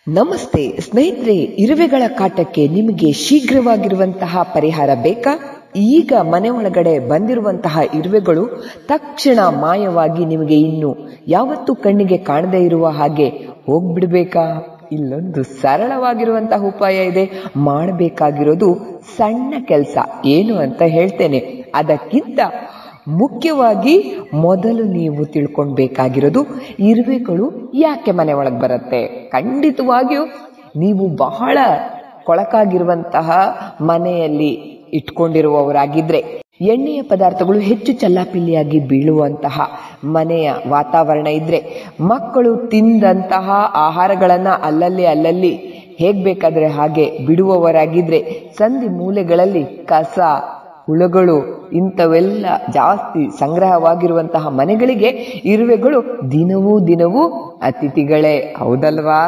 ನಮಸ್ತೆ ಸ್ನೇಹಿತರೆ, ಇರುವೆಗಳ ಕಾಟಕ್ಕೆ ನಿಮಗೆ ಶೀಘ್ರವಾಗಿರುವಂತಹ ಪರಿಹಾರ ಬೇಕಾ? ಈಗ ಮನೆ ಒಳಗಡೆ ಬಂದಿರುವಂತಹ ಇರುವೆಗಳು ತಕ್ಷಣ ಮಾಯವಾಗಿ ನಿಮಗೆ ಇನ್ನು ಯಾವತ್ತೂ ಕಣ್ಣಿಗೆ ಕಾಣದೇ ಇರುವ ಹಾಗೆ ಹೋಗ್ಬಿಡ್ಬೇಕಾ? ಇಲ್ಲೊಂದು ಸರಳವಾಗಿರುವಂತಹ ಉಪಾಯ ಇದೆ. ಮಾಡಬೇಕಾಗಿರೋದು ಸಣ್ಣ ಕೆಲಸ. ಏನು ಅಂತ ಹೇಳ್ತೇನೆ. ಅದಕ್ಕಿಂತ ಮುಖ್ಯವಾಗಿ ಮೊದಲು ನೀವು ತಿಳ್ಕೊಳ್ಬೇಕಾಗಿರೋದು ಇರುವೆಗಳು ಯಾಕೆ ಮನೆ ಒಳಗೆ ಬರುತ್ತೆ. ಖಂಡಿತವಾಗಿಯೂ ನೀವು ಬಹಳ ಕೊಳಕಾಗಿರುವಂತಹ ಮನೆಯಲ್ಲಿ ಇಟ್ಕೊಂಡಿರುವವರಾಗಿದ್ರೆ, ಎಣ್ಣೆಯ ಪದಾರ್ಥಗಳು ಹೆಚ್ಚು ಚಲ್ಲಾಪಿಲ್ಲಿಯಾಗಿ ಬೀಳುವಂತಹ ಮನೆಯ ವಾತಾವರಣ ಇದ್ರೆ, ಮಕ್ಕಳು ತಿಂದಂತಹ ಆಹಾರಗಳನ್ನ ಅಲ್ಲಲ್ಲಿ ಹೇಗ್ ಬೇಕಾದ್ರೆ ಹಾಗೆ ಬಿಡುವವರಾಗಿದ್ರೆ, ಸಂಧಿ ಮೂಲೆಗಳಲ್ಲಿ ಕಸ ಹುಳುಗಳು ಇಂಥವೆಲ್ಲ ಜಾಸ್ತಿ ಸಂಗ್ರಹವಾಗಿರುವಂತಹ ಮನೆಗಳಿಗೆ ಇರುವೆಗಳು ದಿನವೂ ಅತಿಥಿಗಳೇ, ಹೌದಲ್ವಾ?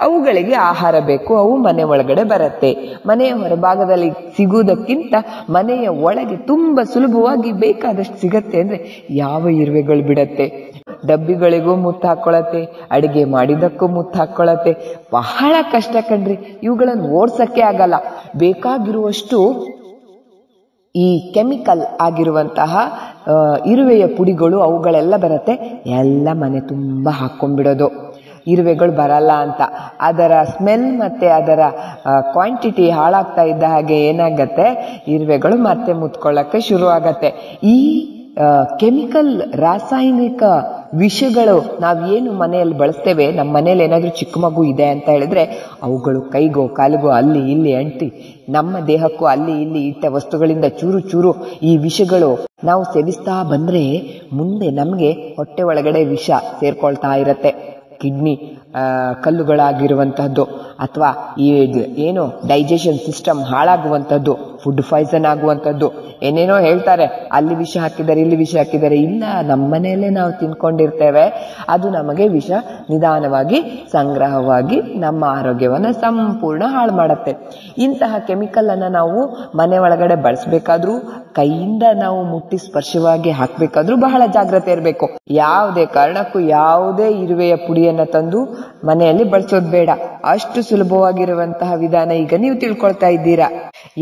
ಅವುಗಳಿಗೆ ಆಹಾರ ಬೇಕು, ಅವು ಮನೆ ಒಳಗಡೆ ಬರುತ್ತೆ. ಮನೆಯ ಹೊರಭಾಗದಲ್ಲಿ ಸಿಗುವುದಕ್ಕಿಂತ ಮನೆಯ ಒಳಗೆ ತುಂಬಾ ಸುಲಭವಾಗಿ ಬೇಕಾದಷ್ಟು ಸಿಗತ್ತೆ ಅಂದ್ರೆ ಯಾವ ಇರುವೆಗಳು ಬಿಡತ್ತೆ? ಡಬ್ಬಿಗಳಿಗೂ ಮುತ್ತು ಹಾಕೊಳತ್ತೆ, ಅಡಿಗೆ ಮಾಡಿದಕ್ಕೂ ಮುತ್ತು ಹಾಕೊಳತ್ತೆ. ಬಹಳ ಕಷ್ಟ ಕಣ್ರಿ, ಇವುಗಳನ್ನು ಓಡ್ಸಕ್ಕೆ ಆಗಲ್ಲ. ಬೇಕಾಗಿರುವಷ್ಟು ಈ ಕೆಮಿಕಲ್ ಆಗಿರುವಂತಹ ಇರುವೆಯ ಪುಡಿಗಳು ಅವುಗಳೆಲ್ಲ ಬರುತ್ತೆ, ಎಲ್ಲ ಮನೆ ತುಂಬಾ ಹಾಕೊಂಡ್ಬಿಡೋದು. ಇರುವೆಗಳು ಬರಲ್ಲ ಅಂತ ಅದರ ಸ್ಮೆಲ್ ಮತ್ತೆ ಅದರ ಕ್ವಾಂಟಿಟಿ ಹಾಳಾಗ್ತಾ ಇದ್ದ ಹಾಗೆ ಏನಾಗತ್ತೆ, ಇರುವೆಗಳು ಮತ್ತೆ ಮುತ್ಕೊಳ್ಳಕ್ಕೆ ಶುರು ಆಗತ್ತೆ. ಈ ಕೆಮಿಕಲ್ ರಾಸಾಯನಿಕ ವಿಷಗಳು ನಾವೇನು ಮನೆಯಲ್ಲಿ ಬಳಸ್ತೇವೆ, ನಮ್ಮ ಮನೇಲಿ ಏನಾದ್ರೂ ಚಿಕ್ಕ ಮಗು ಇದೆ ಅಂತ ಹೇಳಿದ್ರೆ ಅವುಗಳು ಕೈಗೋ ಕಾಲಿಗೋ ಅಲ್ಲಿ ಇಲ್ಲಿ ಅಂಟಿ ನಮ್ಮ ದೇಹಕ್ಕೂ ಅಲ್ಲಿ ಇಲ್ಲಿ ಇಟ್ಟ ವಸ್ತುಗಳಿಂದ ಚೂರು ಈ ವಿಷಗಳು ನಾವು ಸೇವಿಸ್ತಾ ಬಂದ್ರೆ ಮುಂದೆ ನಮ್ಗೆ ಹೊಟ್ಟೆ ಒಳಗಡೆ ವಿಷ ಸೇರ್ಕೊಳ್ತಾ ಇರತ್ತೆ. ಕಿಡ್ನಿ ಕಲ್ಲುಗಳಾಗಿರುವಂತಹದ್ದು ಅಥವಾ ಏನು ಡೈಜೆಷನ್ ಸಿಸ್ಟಮ್ ಹಾಳಾಗುವಂಥದ್ದು, ಫುಡ್ ಪಾಯ್ಸನ್ ಆಗುವಂಥದ್ದು, ಏನೇನೋ ಹೇಳ್ತಾರೆ. ಅಲ್ಲಿ ವಿಷ ಹಾಕಿದ್ದಾರೆ, ಇಲ್ಲಿ ವಿಷ ಹಾಕಿದ್ದಾರೆ. ಇಲ್ಲ, ನಮ್ಮನೆಯಲ್ಲೇ ನಾವು ತಿನ್ಕೊಂಡಿರ್ತೇವೆ. ಅದು ನಮಗೆ ವಿಷ ನಿಧಾನವಾಗಿ ಸಂಗ್ರಹವಾಗಿ ನಮ್ಮ ಆರೋಗ್ಯವನ್ನ ಸಂಪೂರ್ಣ ಹಾಳು ಮಾಡುತ್ತೆ. ಇಂತಹ ಕೆಮಿಕಲ್ ಅನ್ನ ನಾವು ಮನೆ ಒಳಗಡೆ ಬಳಸಬೇಕಾದ್ರೂ, ಕೈಯಿಂದ ನಾವು ಮುಟ್ಟಿ ಸ್ಪರ್ಶವಾಗಿ ಹಾಕ್ಬೇಕಾದ್ರೂ ಬಹಳ ಜಾಗ್ರತೆ ಇರಬೇಕು. ಯಾವುದೇ ಕಾರಣಕ್ಕೂ ಯಾವುದೇ ಇರುವೆಯ ಪುಡಿಯನ್ನ ತಂದು ಮನೆಯಲ್ಲಿ ಬಳಸೋದು ಬೇಡ. ಅಷ್ಟು ಸುಲಭವಾಗಿರುವಂತಹ ವಿಧಾನ ಈಗ ನೀವು ತಿಳ್ಕೊಳ್ತಾ ಇದ್ದೀರಾ.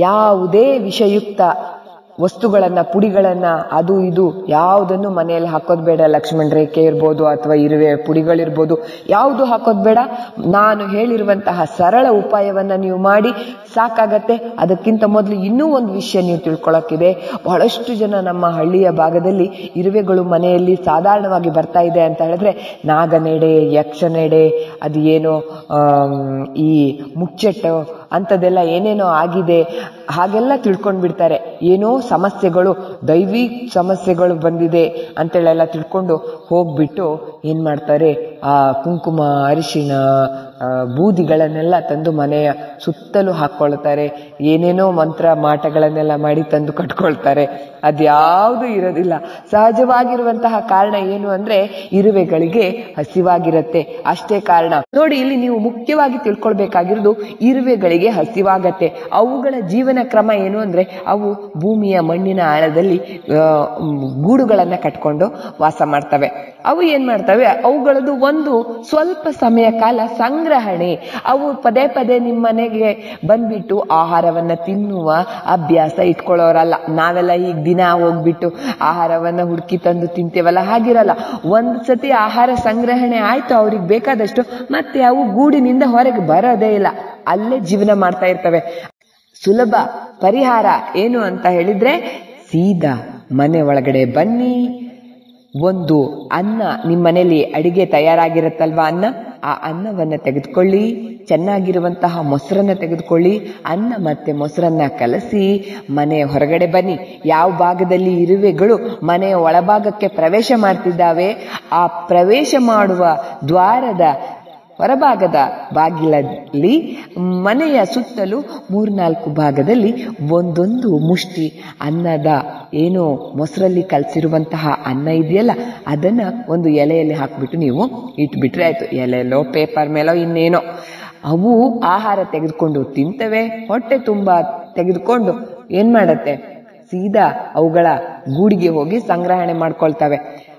ಯಾವುದೇ ವಿಷಯುಕ್ತ ವಸ್ತುಗಳನ್ನ, ಪುಡಿಗಳನ್ನ, ಅದು ಇದು ಯಾವುದನ್ನು ಮನೆಯಲ್ಲಿ ಹಾಕೋದ್ ಬೇಡ. ಲಕ್ಷ್ಮಣ ರೇಖೆ ಇರ್ಬೋದು ಅಥವಾ ಇರುವೆ ಪುಡಿಗಳಿರ್ಬೋದು, ಯಾವುದು ಹಾಕೋದ್ ಬೇಡ. ನಾನು ಹೇಳಿರುವಂತಹ ಸರಳ ಉಪಾಯವನ್ನ ನೀವು ಮಾಡಿ ಸಾಕಾಗತ್ತೆ. ಅದಕ್ಕಿಂತ ಮೊದಲು ಇನ್ನೂ ಒಂದು ವಿಷಯ ನೀವು ತಿಳ್ಕೊಳಕ್ಕಿದೆ. ಬಹಳಷ್ಟು ಜನ ನಮ್ಮ ಹಳ್ಳಿಯ ಭಾಗದಲ್ಲಿ ಇರುವೆಗಳು ಮನೆಯಲ್ಲಿ ಸಾಧಾರಣವಾಗಿ ಬರ್ತಾ ಇದೆ ಅಂತ ಹೇಳಿದ್ರೆ ನಾಗನೆಡೆ, ಯಕ್ಷನೆಡೆ, ಅದು ಏನೋ ಈ ಮುಚ್ಚೆಟ್ಟು ಅಂಥದ್ದೆಲ್ಲ ಏನೇನೋ ಆಗಿದೆ ಹಾಗೆಲ್ಲ ತಿಳ್ಕೊಂಡ್ ಬಿಡ್ತಾರೆ. ಏನೋ ಸಮಸ್ಯೆಗಳು, ದೈವಿಕ ಸಮಸ್ಯೆಗಳು ಬಂದಿದೆ ಅಂತೇಳೆಲ್ಲ ತಿಳ್ಕೊಂಡು ಹೋಗ್ಬಿಟ್ಟು ಏನ್ ಮಾಡ್ತಾರೆ, ಆ ಕುಂಕುಮ, ಅರಿಶಿಣ, ಬೂದಿಗಳನ್ನೆಲ್ಲ ತಂದು ಮನೆಯ ಸುತ್ತಲೂ ಹಾಕೊಳ್ತಾರೆ. ಏನೇನೋ ಮಂತ್ರ ಮಾಟಗಳನ್ನೆಲ್ಲ ಮಾಡಿ ತಂದು ಕಟ್ಕೊಳ್ತಾರೆ. ಅದ್ಯಾವುದು ಇರೋದಿಲ್ಲ. ಸಹಜವಾಗಿರುವಂತಹ ಕಾರಣ ಏನು ಅಂದ್ರೆ ಇರುವೆಗಳಿಗೆ ಹಸಿವಾಗಿರತ್ತೆ, ಅಷ್ಟೇ ಕಾರಣ. ನೋಡಿ, ಇಲ್ಲಿ ನೀವು ಮುಖ್ಯವಾಗಿ ತಿಳ್ಕೊಳ್ಬೇಕಾಗಿರೋದು ಇರುವೆಗಳಿಗೆ ಹಸಿವಾಗತ್ತೆ. ಅವುಗಳ ಜೀವನ ಕ್ರಮ ಏನು ಅಂದ್ರೆ ಅವು ಭೂಮಿಯ ಮಣ್ಣಿನ ಆಳದಲ್ಲಿ ಗೂಡುಗಳನ್ನ ಕಟ್ಕೊಂಡು ವಾಸ ಮಾಡ್ತವೆ. ಅವು ಏನ್ ಮಾಡ್ತವೆ, ಅವುಗಳದ್ದು ಒಂದು ಸ್ವಲ್ಪ ಸಮಯ ಕಾಲ ಸಂಗ್ರಹಣೆ. ಅವು ಪದೇ ಪದೇ ನಿಮ್ಮ ಮನೆಗೆ ಬಂದ್ಬಿಟ್ಟು ಆಹಾರವನ್ನ ತಿನ್ನುವ ಅಭ್ಯಾಸ ಇಟ್ಕೊಳ್ಳೋರಲ್ಲ. ನಾವೆಲ್ಲ ಈಗ ದಿನ ಹೋಗ್ಬಿಟ್ಟು ಆಹಾರವನ್ನ ಹುಡುಕಿ ತಂದು ತಿಂತೇವಲ್ಲ, ಹಾಗಿರಲ್ಲ. ಒಂದ್ ಸತಿ ಆಹಾರ ಸಂಗ್ರಹಣೆ ಆಯ್ತು ಅವ್ರಿಗೆ ಬೇಕಾದಷ್ಟು, ಮತ್ತೆ ಅವು ಗೂಡಿನಿಂದ ಹೊರಗೆ ಬರೋದೇ ಇಲ್ಲ, ಅಲ್ಲೇ ಜೀವನ ಮಾಡ್ತಾ ಇರ್ತವೆ. ಸುಲಭ ಪರಿಹಾರ ಏನು ಅಂತ ಹೇಳಿದ್ರೆ, ಸೀದಾ ಮನೆ ಒಳಗಡೆ ಬನ್ನಿ. ಒಂದು ಅನ್ನ, ನಿಮ್ಮ ಮನೇಲಿ ಅಡಿಗೆ ತಯಾರಾಗಿರುತ್ತಲ್ವಾ ಅನ್ನ, ಆ ಅನ್ನವನ್ನ ತೆಗೆದುಕೊಳ್ಳಿ. ಚೆನ್ನಾಗಿರುವಂತಹ ಮೊಸರನ್ನ ತೆಗೆದುಕೊಳ್ಳಿ. ಅನ್ನ ಮತ್ತೆ ಮೊಸರನ್ನ ಕಲಸಿ ಮನೆಯ ಹೊರಗಡೆ ಬನ್ನಿ. ಯಾವ ಭಾಗದಲ್ಲಿ ಇರುವೆಗಳು ಮನೆಯ ಒಳಭಾಗಕ್ಕೆ ಪ್ರವೇಶ ಮಾಡ್ತಿದ್ದಾವೆ, ಆ ಪ್ರವೇಶ ಮಾಡುವ ದ್ವಾರದ ಹೊರಭಾಗದ ಬಾಗಿಲಲ್ಲಿ ಮನೆಯ ಸುತ್ತಲೂ 3-4 ಭಾಗದಲ್ಲಿ ಒಂದೊಂದು ಮುಷ್ಟಿ ಅನ್ನದ, ಏನು ಮೊಸರಲ್ಲಿ ಕಲಸಿರುವಂತಹ ಅನ್ನ ಇದೆಯಲ್ಲ, ಅದನ್ನ ಒಂದು ಎಲೆಯಲ್ಲಿ ಹಾಕ್ಬಿಟ್ಟು ನೀವು ಇಟ್ಬಿಟ್ರೆ ಆಯ್ತು. ಎಲೆಯಲ್ಲೋ ಪೇಪರ್ ಮೇಲೋ ಇನ್ನೇನೋ ಅವು ಆಹಾರ ತೆಗೆದುಕೊಂಡು ತಿಂತವೆ. ಹೊಟ್ಟೆ ತುಂಬಾ ತೆಗೆದುಕೊಂಡು ಏನ್ ಮಾಡತ್ತೆ, ಸೀದಾ ಅವುಗಳ ಗೂಡಿಗೆ ಹೋಗಿ ಸಂಗ್ರಹಣೆ ಮಾಡ್ಕೊಳ್ತವೆ.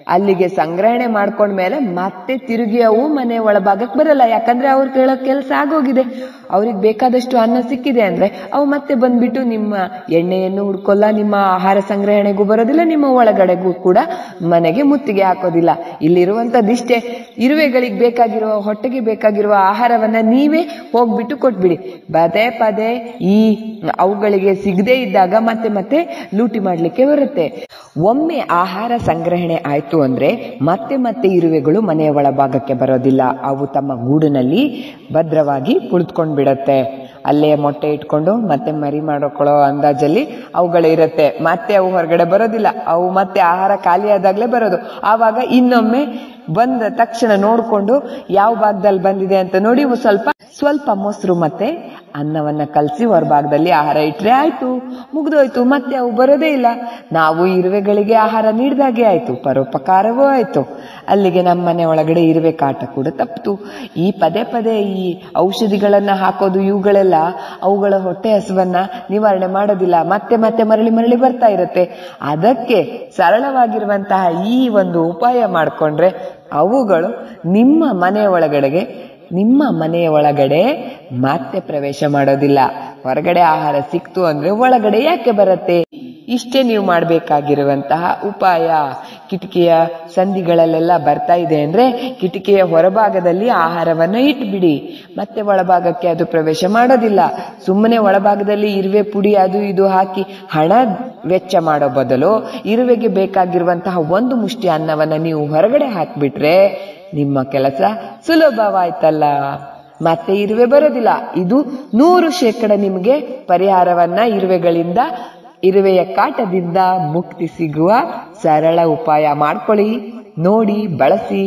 ಅಲ್ಲಿಗೆ ಸಂಗ್ರಹಣೆ ಮಾಡ್ಕೊಂಡ್ಮೇಲೆ ಮತ್ತೆ ತಿರುಗಿ ಅವು ಮನೆ ಒಳಭಾಗಕ್ಕೆ ಬರಲ್ಲ. ಯಾಕಂದ್ರೆ ಅವ್ರ ಕೆಲಸ ಆಗೋಗಿದೆ, ಅವ್ರಿಗೆ ಬೇಕಾದಷ್ಟು ಅನ್ನ ಸಿಕ್ಕಿದೆ ಅಂದ್ರೆ ಅವು ಮತ್ತೆ ಬಂದ್ಬಿಟ್ಟು ನಿಮ್ಮ ಎಣ್ಣೆಯನ್ನು ಹುಡ್ಕೊಲ್ಲ, ನಿಮ್ಮ ಆಹಾರ ಸಂಗ್ರಹಣೆಗೂ ಬರೋದಿಲ್ಲ, ನಿಮ್ಮ ಒಳಗಡೆಗೂ ಕೂಡ ಮನೆಗೆ ಮುತ್ತಿಗೆ ಹಾಕೋದಿಲ್ಲ. ಇಲ್ಲಿರುವಂತದಿಷ್ಟೇ, ಇರುವೆಗಳಿಗೆ ಬೇಕಾಗಿರುವ, ಹೊಟ್ಟೆಗೆ ಬೇಕಾಗಿರುವ ಆಹಾರವನ್ನ ನೀವೇ ಹೋಗ್ಬಿಟ್ಟು ಕೊಟ್ಬಿಡಿ. ಪದೇ ಪದೇ ಈ ಅವುಗಳಿಗೆ ಸಿಗದೇ ಇದ್ದಾಗ ಮತ್ತೆ ಮತ್ತೆ ಲೂಟಿ ಮಾಡ್ಲಿಕ್ಕೆ ಬರುತ್ತೆ. ಒಮ್ಮೆ ಆಹಾರ ಸಂಗ್ರಹಣೆ ಆಯ್ತು ಅಂದ್ರೆ ಮತ್ತೆ ಮತ್ತೆ ಇರುವೆಗಳು ಮನೆಯ ಒಳಭಾಗಕ್ಕೆ ಬರೋದಿಲ್ಲ. ಅವು ತಮ್ಮ ಗೂಡಿನಲ್ಲಿ ಭದ್ರವಾಗಿ ಕುಳಿತುಕೊಂಡ್ ಬಿಡತ್ತೆ. ಅಲ್ಲೇ ಮೊಟ್ಟೆ ಇಟ್ಕೊಂಡು ಮತ್ತೆ ಮರಿ ಮಾಡ್ಕೊಳ್ಳೋ ಅಂದಾಜಲ್ಲಿ ಅವುಗಳು ಇರತ್ತೆ. ಮತ್ತೆ ಅವು ಹೊರಗಡೆ ಬರೋದಿಲ್ಲ. ಅವು ಮತ್ತೆ ಆಹಾರ ಖಾಲಿ ಆದಾಗ್ಲೇ ಬರೋದು. ಆವಾಗ ಇನ್ನೊಮ್ಮೆ ಬಂದ ತಕ್ಷಣ ನೋಡ್ಕೊಂಡು ಯಾವ ಭಾಗದಲ್ಲಿ ಬಂದಿದೆ ಅಂತ ನೋಡಿ ಸ್ವಲ್ಪ ಮೊಸರು ಮತ್ತೆ ಅನ್ನವನ್ನ ಕಲಸಿ ಹೊರಭಾಗದಲ್ಲಿ ಆಹಾರ ಇಟ್ರೆ ಆಯ್ತು, ಮುಗ್ದೋಯ್ತು. ಮತ್ತೆ ಅವು ಬರೋದೇ ಇಲ್ಲ. ನಾವು ಇರುವೆಗಳಿಗೆ ಆಹಾರ ನೀಡಿದಾಗೆ ಆಯ್ತು, ಪರೋಪಕಾರವೂ ಆಯ್ತು. ಅಲ್ಲಿಗೆ ನಮ್ಮ ಮನೆ ಒಳಗಡೆ ಇರುವೆ ಕಾಟ ಕೂಡ ತಪ್ಪಿತು. ಈ ಪದೇ ಪದೇ ಈ ಔಷಧಿಗಳನ್ನ ಹಾಕೋದು ಇವುಗಳೆಲ್ಲ ಅವುಗಳ ಹೊಟ್ಟೆ ಹಸುವನ್ನ ನಿವಾರಣೆ ಮಾಡೋದಿಲ್ಲ. ಮತ್ತೆ ಮತ್ತೆ ಮರಳಿ ಬರ್ತಾ ಇರುತ್ತೆ. ಅದಕ್ಕೆ ಸರಳವಾಗಿರುವಂತಹ ಈ ಒಂದು ಉಪಾಯ ಮಾಡಿಕೊಂಡ್ರೆ ಅವುಗಳು ನಿಮ್ಮ ಮನೆಯ ಒಳಗಡೆ ಮತ್ತೆ ಪ್ರವೇಶ ಮಾಡೋದಿಲ್ಲ. ಹೊರಗಡೆ ಆಹಾರ ಸಿಕ್ತು ಅಂದ್ರೆ ಒಳಗಡೆ ಯಾಕೆ ಬರುತ್ತೆ? ಇಷ್ಟೇ ನೀವು ಮಾಡಬೇಕಾಗಿರುವಂತಹ ಉಪಾಯ. ಕಿಟಕಿಯ ಸಂಧಿಗಳಲ್ಲೆಲ್ಲ ಬರ್ತಾ ಇದೆ ಅಂದ್ರೆ ಕಿಟಕಿಯ ಹೊರಭಾಗದಲ್ಲಿ ಆಹಾರವನ್ನ ಇಟ್ಬಿಡಿ. ಮತ್ತೆ ಒಳಭಾಗಕ್ಕೆ ಅದು ಪ್ರವೇಶ ಮಾಡೋದಿಲ್ಲ. ಸುಮ್ಮನೆ ಒಳಭಾಗದಲ್ಲಿ ಇರುವೆ ಪುಡಿ ಅದು ಇದು ಹಾಕಿ ಹಣ ವೆಚ್ಚ ಮಾಡೋ ಬದಲು ಇರುವೆಗೆ ಬೇಕಾಗಿರುವಂತಹ ಒಂದು ಮುಷ್ಟಿ ಅನ್ನವನ್ನ ನೀವು ಹೊರಗಡೆ ಹಾಕ್ಬಿಟ್ರೆ ನಿಮ್ಮ ಕೆಲಸ ಸುಲಭವಾಯ್ತಲ್ಲ. ಮತ್ತೆ ಇರುವೆ ಬರೋದಿಲ್ಲ. ಇದು 100% ನಿಮಗೆ ಪರಿಹಾರವನ್ನ ಇರುವೆಯ ಕಾಟದಿಂದ ಮುಕ್ತಿ ಸಿಗುವ ಸರಳ ಉಪಾಯ ಮಾಡ್ಕೊಳ್ಳಿ, ನೋಡಿ, ಬಳಸಿ.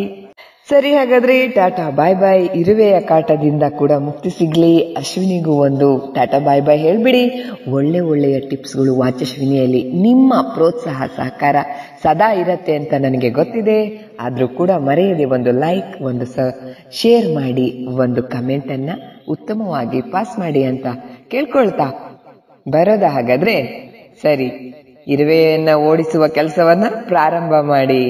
ಸರಿ, ಹಾಗಾದ್ರೆ ಟಾಟಾ ಬಾಯ್ ಬಾಯ್. ಇರುವೆಯ ಕಾಟದಿಂದ ಕೂಡ ಮುಕ್ತಿ ಸಿಗ್ಲಿ. ಅಶ್ವಿನಿಗೂ ಒಂದು ಟಾಟಾ ಬಾಯ್ ಬಾಯ್ ಹೇಳ್ಬಿಡಿ. ಒಳ್ಳೆಯ ಟಿಪ್ಸ್ಗಳು ವಾಚಶ್ವಿನಿಯಲ್ಲಿ ನಿಮ್ಮ ಪ್ರೋತ್ಸಾಹ ಸಹಕಾರ ಸದಾ ಇರತ್ತೆ ಅಂತ ನನಗೆ ಗೊತ್ತಿದೆ. ಆದ್ರೂ ಕೂಡ ಮರೆಯದೆ ಒಂದು ಲೈಕ್, ಒಂದು ಶೇರ್ ಮಾಡಿ, ಒಂದು ಕಮೆಂಟ್ ಅನ್ನ ಉತ್ತಮವಾಗಿ ಪಾಸ್ ಮಾಡಿ ಅಂತ ಕೇಳ್ಕೊಳ್ತಾ ಬರೋದ. ಹಾಗಾದ್ರೆ ಸರಿ, ಇರುವೆಯನ್ನ ಓಡಿಸುವ ಕೆಲಸವನ್ನ ಪ್ರಾರಂಭ ಮಾಡಿ.